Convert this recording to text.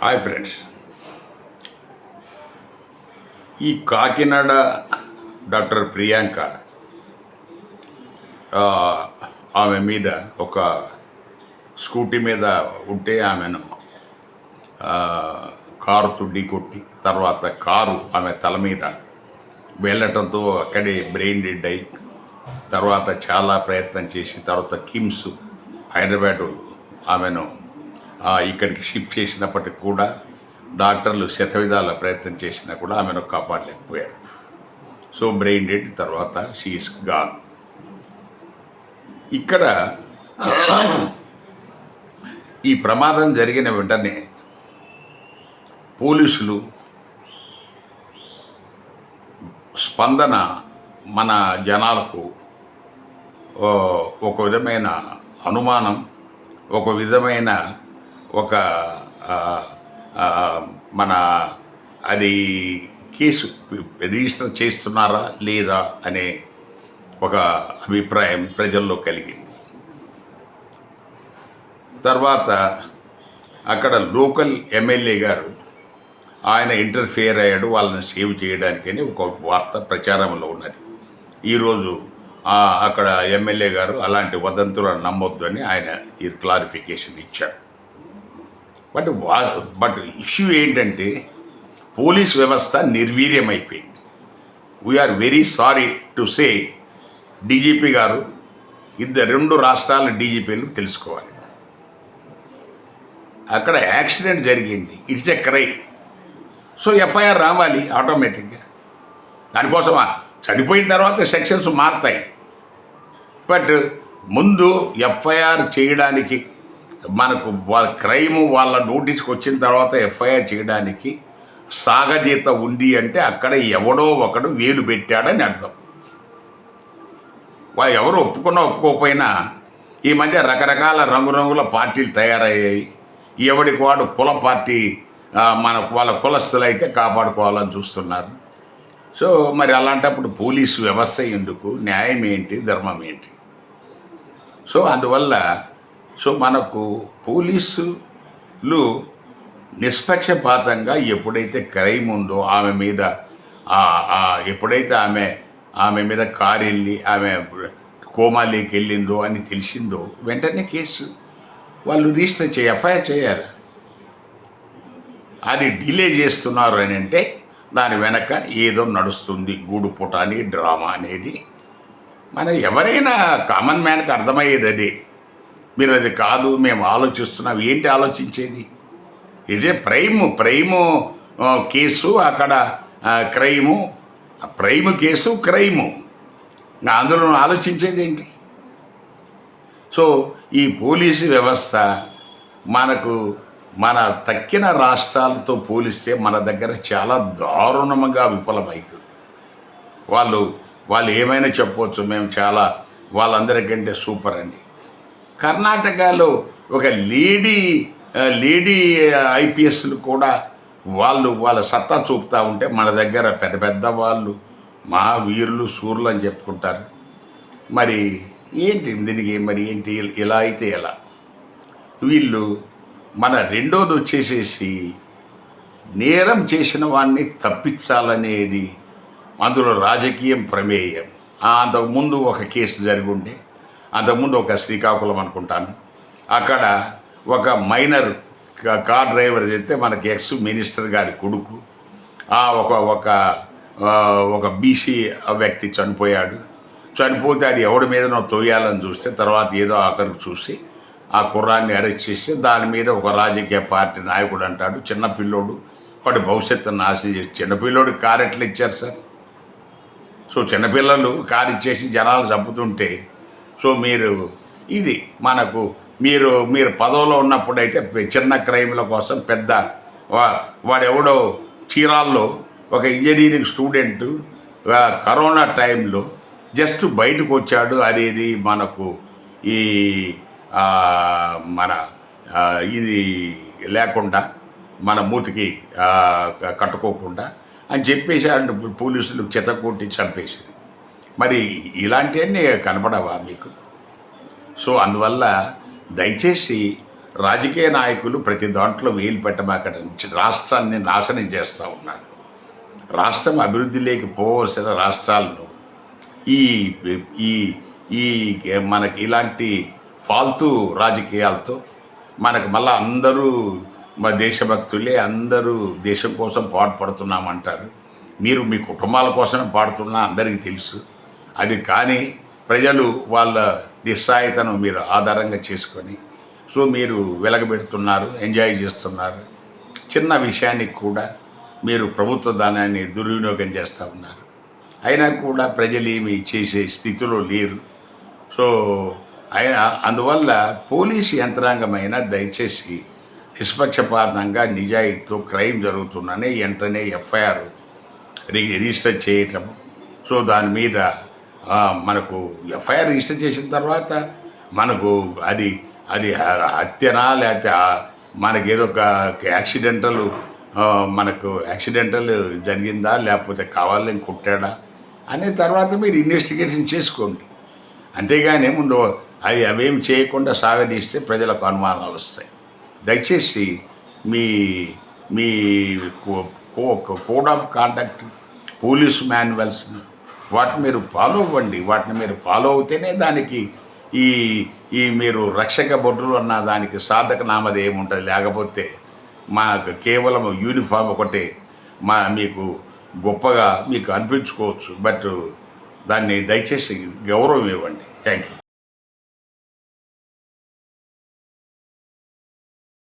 Hi friends, ఈ Kakinada doctor Priyanka ఆమె మీద ఒక స్కూటీ మీద ఉంటే ఆమెను కారుతో ఢీకొట్టి తర్వాత కారు ఆమె తల మీద వెళ్ళటంతో అక్కడే బ్రెయిన్ డెడ్ అయి తర్వాత చాలా ప్రయత్నం చేసి తర్వాత కిమ్స్ హైదరాబాదు ఆమెను ఇక్కడికి షిఫ్ట్ చేసినప్పటికి కూడా డాక్టర్లు శతవిధాల ప్రయత్నం చేసినా కూడా ఆమెను కాపాడలేకపోయారు. సో బ్రెయిన్ డెడ్, తర్వాత షీఈస్ గాన్. ఇక్కడ ఈ ప్రమాదం జరిగిన వెంటనే పోలీసులు స్పందన మన జనాలకు ఒక విధమైన అనుమానం, ఒక విధమైన ఒక మన అది కేసు రిజిస్టర్ చేస్తున్నారా లేదా అనే ఒక అభిప్రాయం ప్రజల్లో కలిగింది. తర్వాత అక్కడ లోకల్ ఎమ్మెల్యే గారు ఆయన ఇంటర్ఫియర్ అయ్యాడు వాళ్ళని సేవ్ చేయడానికని ఒక వార్త ప్రచారంలో ఉన్నది. ఈరోజు అక్కడ ఎమ్మెల్యే గారు అలాంటి వదంతులను నమ్మొద్దు అని ఆయన ఈ క్లారిఫికేషన్ ఇచ్చాడు. బట్ ఇష్యూ ఏంటంటే పోలీస్ వ్యవస్థ నిర్వీర్యమైపోయింది. We are very sorry to say, DGP గారు రెండు రాష్ట్రాల డీజీపీలు తెలుసుకోవాలి. అక్కడ యాక్సిడెంట్ జరిగింది, it's a crime. So FIR రావాలి ఆటోమేటిక్గా. దానికోసమా చనిపోయిన తర్వాత సెక్షన్స్ మారుతాయి. బట్ ముందు ఎఫ్ఐఆర్ చేయడానికి మనకు వాళ్ళ క్రైము వాళ్ళ నోటీస్కి వచ్చిన తర్వాత ఎఫ్ఐఆర్ చేయడానికి సాగదీత ఉంది అంటే అక్కడ ఎవడో ఒకడు వేలు పెట్టాడని అర్థం. వాళ్ళు ఎవరు ఒప్పుకోకపోయినా ఈ మధ్య రకరకాల రంగురంగుల పార్టీలు తయారయ్యాయి. ఎవడికి వాడు కుల పార్టీ వాళ్ళ కులస్తులు అయితే కాపాడుకోవాలని చూస్తున్నారు. సో మరి అలాంటప్పుడు పోలీసు వ్యవస్థ ఎందుకు, న్యాయం ఏంటి, ధర్మం ఏంటి? సో అందువల్ల మనకు పోలీసులు నిష్పక్షపాతంగా ఎప్పుడైతే క్రైమ్ ఉందో ఆమె మీద ఎప్పుడైతే ఆమె మీద కారు వెళ్ళి ఆమె కోమాలోకి వెళ్ళిందో అని తెలిసిందో వెంటనే కేసు వాళ్ళు రిజిస్టర్ ఎఫ్ఐఆర్ చేయాలి. అది డిలే చేస్తున్నారు అని అంటే దాని వెనక ఏదో నడుస్తుంది, గూడు పుటాని డ్రామా అనేది మన ఎవరైనా కామన్ మ్యాన్కి అర్థమయ్యేది అదే. మీరు అది కాదు మేము ఆలోచిస్తున్నాం, ఏంటి ఆలోచించేది? ఇదే ప్రైము కేసు, అక్కడ ప్రైము కేసు క్రైము, అందులో ఆలోచించేది ఏంటి? సో ఈ పోలీసు వ్యవస్థ మన తక్కిన రాష్ట్రాలతో పోలిస్తే మన దగ్గర చాలా దారుణంగా విఫలమవుతుంది. వాళ్ళు ఏమైనా చెప్పవచ్చు, మేము చాలా వాళ్ళందరికంటే సూపర్ అని. కర్ణాటకలో ఒక లేడీ ఐపీఎస్లు కూడా వాళ్ళ సత్తా చూపుతూ ఉంటే మన దగ్గర పెద్ద పెద్ద వాళ్ళు మహావీరులు సూర్యులు అని చెప్పుకుంటారు. మరి ఏంటి దీనికి, మరి ఏంటి ఇలా అయితే ఎలా? వీళ్ళు మన రెండోది వచ్చేసేసి నేరం చేసిన వాడిని తప్పించాలనేది అందులో రాజకీయం ప్రమేయం. అంతకుముందు ఒక కేసు జరిగి ఉండే, అంతకుముందు ఒక శ్రీకాకుళం అనుకుంటాను, అక్కడ ఒక మైనర్ కార్ డ్రైవర్ చేస్తే మనకి ఎక్స్ మినిస్టర్ గారి కొడుకు ఒక బీసీ వ్యక్తి చనిపోతే అది ఎవడి మీదనో తోయాలని చూస్తే తర్వాత ఏదో ఆఖరికి చూసి ఆ కుర్రాన్ని అరెస్ట్ చేస్తే దాని మీద ఒక రాజకీయ పార్టీ నాయకుడు అంటాడు చిన్నపిల్లోడు వాడి భవిష్యత్తును నాశనం చేసి, చిన్నపిల్లోడికి కారు ఎట్లా ఇచ్చారు సార్? సో చిన్నపిల్లలు కారు ఇచ్చేసి జనాలు చంపుతుంటే, సో మీరు పదవిలో ఉన్నప్పుడైతే చిన్న క్రైమ్ల కోసం పెద్ద వాడెవడో చీరాల్లో ఒక ఇంజనీరింగ్ స్టూడెంట్ కరోనా టైంలో జస్ట్ బయటకు వచ్చాడు, అది మనకు ఈ ఇది లేకుండా మన మూతికి కట్టుకోకుండా అని చెప్పేసి పోలీసులు చెతకొట్టి చంపేసింది. మరి ఇలాంటివన్నీ కనపడవా మీకు? సో అందువల్ల దయచేసి రాజకీయ నాయకులు ప్రతి దాంట్లో వేలు పెట్టమాకడం రాష్ట్రాన్ని నాశనం చేస్తూ ఉన్నారు. రాష్ట్రం అభివృద్ధిలోకి పోవలసిన రాష్ట్రాలను ఈ ఈ ఈ మనకి ఇలాంటి ఫాల్తూ రాజకీయాలతో మనకు మళ్ళీ అందరూ మా దేశభక్తులే, అందరూ దేశం కోసం పాటుపడుతున్నామంటారు. మీరు మీ కుటుంబాల కోసమే పాడుతున్నా అందరికీ తెలుసు. అది కానీ ప్రజలు వాళ్ళ నిస్సహాయతను మీరు ఆధారంగా చేసుకొని మీరు వెలగబెడుతున్నారు, ఎంజాయ్ చేస్తున్నారు. చిన్న విషయానికి కూడా మీరు ప్రభుత్వ ధనాన్ని దుర్వినియోగం చేస్తూ ఉన్నారు. అయినా కూడా ప్రజలు ఏమి చేసే స్థితిలో లేరు. సో అందువల్ల పోలీసు యంత్రాంగమైన దయచేసి నిష్పక్షపాతంగా నిజాయితీతో క్రైమ్ జరుగుతుందనే వెంటనే ఎఫ్ఐఆర్ రిజిస్టర్ చేయటం. సో దాని మీద మనకు ఎఫ్ఐఆర్ రిజిస్టర్ చేసిన తర్వాత మనకు అది అది హత్యనా లేకపోతే మనకేదో ఒక యాక్సిడెంటల్ మనకు యాక్సిడెంటల్ జరిగిందా లేకపోతే కావాలని కుట్టాడా అనే తర్వాత మీరు ఇన్వెస్టిగేషన్ చేసుకోండి. అంతేగాని ముందు అవేమి చేయకుండా సాగదీస్తే ప్రజలకు అనుమానాలు వస్తాయి. దయచేసి మీ మీ code of conduct, police manuals వాటిని మీరు ఫాలో అవ్వండి. వాటిని మీరు ఫాలో అవుతేనే దానికి ఈ ఈ మీరు రక్షక భటులు అన్న దానికి సాధక నామది ఏముంటుంది. లేకపోతే మాకు కేవలం యూనిఫామ్ ఒకటే మీకు గొప్పగా మీకు అనిపించుకోవచ్చు. బట్ దాన్ని దయచేసి గౌరవం ఇవ్వండి. Thank you.